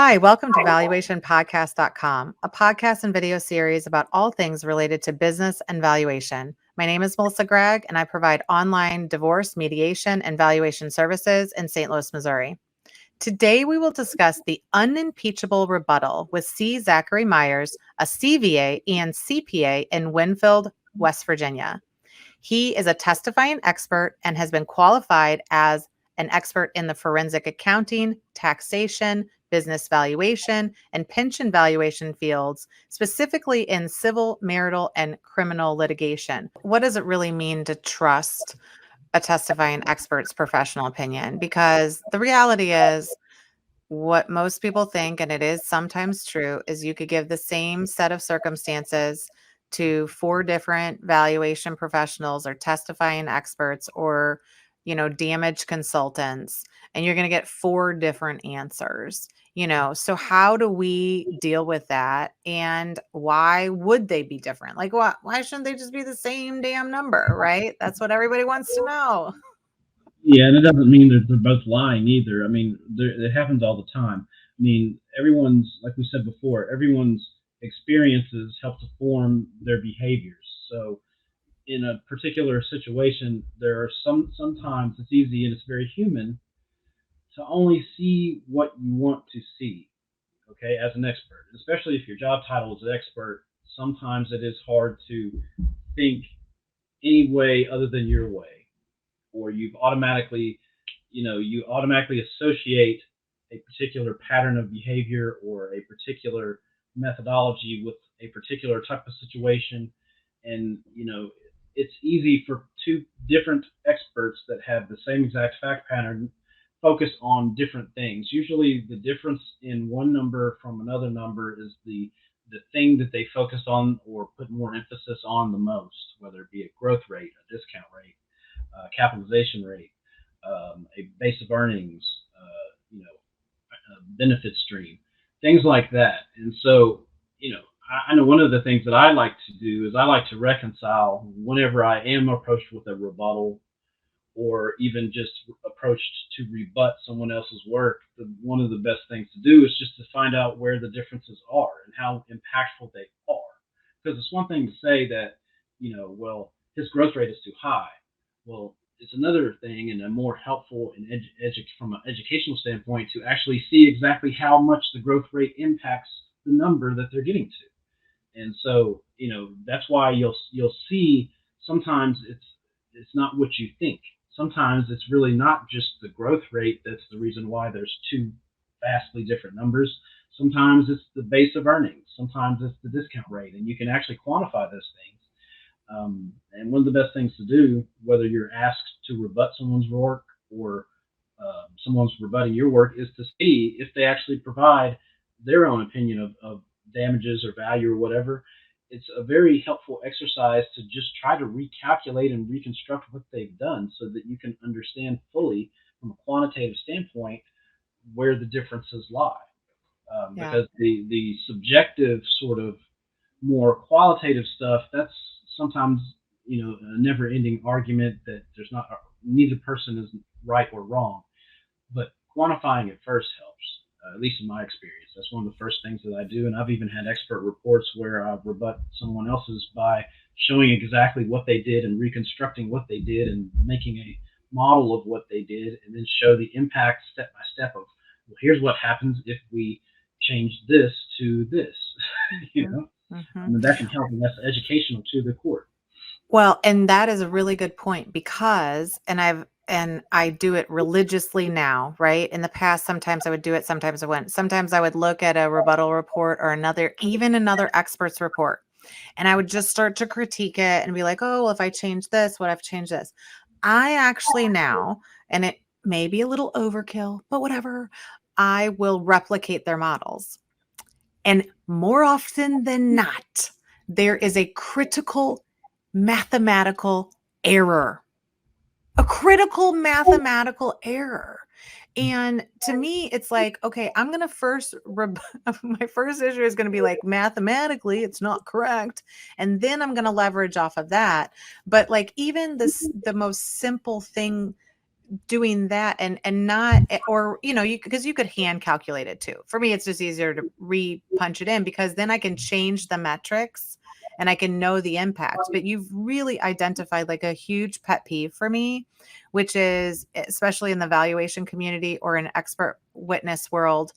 Hi, welcome to valuationpodcast.com, a podcast and video series about all things related to business and valuation. My name is Melissa Gragg, and I provide online divorce, mediation, and valuation services in St. Louis, Missouri. Today, we will discuss the Unimpeachable Rebuttal with Zachary Meyers, a CVA and CPA in Winfield, West Virginia. He is a testifying expert and has been qualified as an expert in the forensic accounting, taxation, business valuation, and pension valuation fields, specifically in civil, marital, and criminal litigation. What does it really mean to trust a testifying expert's professional opinion? Because the reality is, what most people think, and it is sometimes true, is you could give the same set of circumstances to four different valuation professionals or testifying experts or, damage consultants, and you're going to get four different answers. So how do we deal with that? And why would they be different? Like, why shouldn't they just be the same damn number, right? That's what everybody wants to know. Yeah, and it doesn't mean that they're both lying either. I mean, it happens all the time. I mean, like we said before, everyone's experiences help to form their behaviors. So, in a particular situation, there are sometimes it's easy and it's very human to only see what you want to see. Okay, as an expert, especially if your job title is an expert, sometimes it is hard to think any way other than your way, or you automatically associate a particular pattern of behavior or a particular methodology with a particular type of situation. And it's easy for two different experts that have the same exact fact pattern focus on different things. Usually the difference in one number from another number is the thing that they focus on or put more emphasis on the most, whether it be a growth rate, a discount rate, capitalization rate, a base of earnings, a benefit stream, things like that. And so, I know one of the things that I like to do is I like to reconcile whenever I am approached with a rebuttal or even just approached to rebut someone else's work. One of the best things to do is just to find out where the differences are and how impactful they are. Because it's one thing to say that, well, his growth rate is too high. Well, it's another thing and a more helpful and from an educational standpoint to actually see exactly how much the growth rate impacts the number that they're getting to. And so, that's why you'll see sometimes it's not what you think. Sometimes it's really not just the growth rate that's the reason why there's two vastly different numbers. Sometimes it's the base of earnings. Sometimes it's the discount rate, and you can actually quantify those things. And one of the best things to do, whether you're asked to rebut someone's work or someone's rebutting your work, is to see if they actually provide their own opinion of damages or value or whatever. It's a very helpful exercise to just try to recalculate and reconstruct what they've done so that you can understand fully from a quantitative standpoint where the differences lie. Because the subjective sort of more qualitative stuff, that's sometimes a never-ending argument that there's not neither person is right or wrong, but quantifying it first helps. At least in my experience, that's one of the first things that I do. And I've even had expert reports where I rebut someone else's by showing exactly what they did and reconstructing what they did and making a model of what they did, and then show the impact step by step of, well, here's what happens if we change this to this. Mm-hmm. And that can help, and that's educational to the court. Well, and that is a really good point because, and I do it religiously now, right? In the past, sometimes I would do it, sometimes I wouldn't. Sometimes I would look at a rebuttal report or even another expert's report, and I would just start to critique it and be like, oh, well, if I change this, what if I change this? I actually now, and it may be a little overkill, but whatever, I will replicate their models. And more often than not, there is a critical mathematical error. A critical mathematical error. And to me, it's like, okay, I'm going to my first issue is going to be like, mathematically, it's not correct. And then I'm going to leverage off of that. But like, even the most simple thing doing that and not, or, you know, because you could hand calculate it too. For me, it's just easier to punch it in, because then I can change the metrics and I can know the impact. But you've really identified like a huge pet peeve for me, which is, especially in the valuation community or in expert witness world,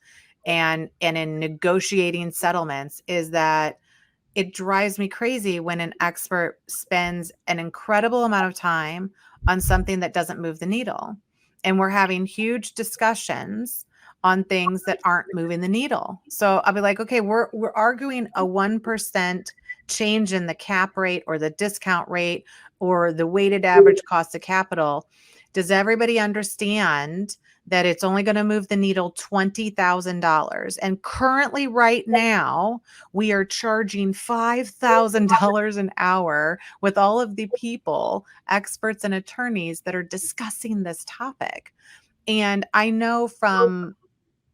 and in negotiating settlements, is that it drives me crazy when an expert spends an incredible amount of time on something that doesn't move the needle. And we're having huge discussions on things that aren't moving the needle. So I'll be like, okay, we're arguing a 1% change in the cap rate or the discount rate or the weighted average cost of capital. Does everybody understand that it's only going to move the needle $20,000? And currently, right now, we are charging $5,000 an hour with all of the people, experts and attorneys that are discussing this topic. And I know from,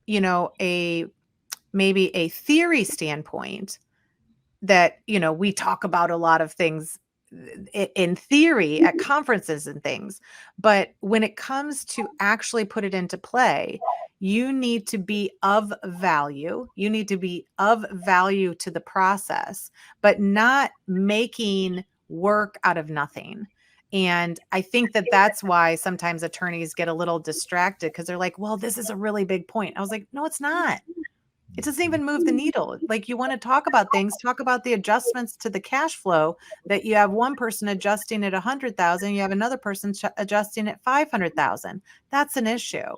you know, maybe a theory standpoint that, you know, we talk about a lot of things in theory at conferences and things, but when it comes to actually put it into play, you need to be of value. You need to be of value to the process, but not making work out of nothing. And I think that that's why sometimes attorneys get a little distracted, because they're like, well, this is a really big point. I was like, no, it's not. It doesn't even move the needle. Like, you want to talk about things, talk about the adjustments to the cash flow, that you have one person adjusting at 100,000, you have another person adjusting at 500,000. That's an issue.